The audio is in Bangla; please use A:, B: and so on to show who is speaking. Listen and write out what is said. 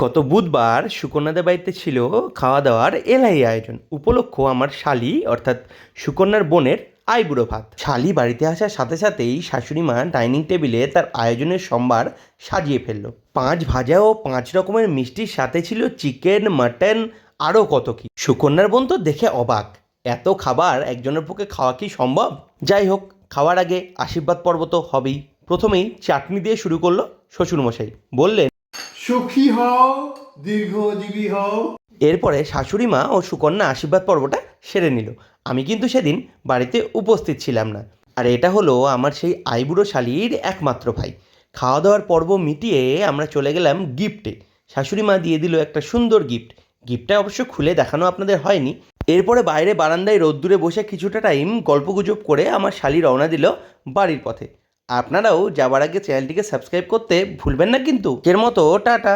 A: গত বুধবার সুকন্যাদের বাড়িতে ছিল খাওয়া দাওয়ার এলাই আয়োজন। উপলক্ষ আমার শালি অর্থাৎ সুকন্যার বোনের আইবুড়ো ভাত। শালি বাড়িতে আসার সাথে সাথেই শাশুড়ি মা ডাইনিং টেবিলে তার আয়োজনের সম্ভার সাজিয়ে ফেললো। 5 ভাজা ও 5 রকমের মিষ্টির সাথে ছিল চিকেন, মাটন, আরও কত কি। সুকন্যার বোন তো দেখে অবাক, এত খাবার একজনের পক্ষে খাওয়া কি সম্ভব? যাই হোক, খাওয়ার আগে আশীর্বাদ পর্ব তো হবেই। প্রথমেই চাটনি দিয়ে শুরু করলো শ্বশুরমশাই। বললেন,
B: সুখী হও, দীর্ঘজীবী হও।
A: এরপরে শাশুড়ি মা ও সুকন্যা আশীর্বাদ পর্বটা সেরে নিল। আমি কিন্তু সেদিন বাড়িতে উপস্থিত ছিলাম না। আর এটা হলো আমার সেই আইবুড়ো শালির একমাত্র ভাই। খাওয়া দাওয়ার পর্ব মিটিয়ে আমরা চলে গেলাম গিফটে। শাশুড়ি মা দিয়ে দিল একটা সুন্দর গিফট। গিফটটা অবশ্য খুলে দেখানো আপনাদের হয়নি। এরপরে বাইরে বারান্দায় রোদ্দুরে বসে কিছুটা টাইম গল্পগুজব করে আমার শালি রওনা দিল বাড়ির পথে। আপনারাও যাবার আগে চ্যানেলটিকে সাবস্ক্রাইব করতে ভুলবেন না কিন্তু। এর মতো টাটা।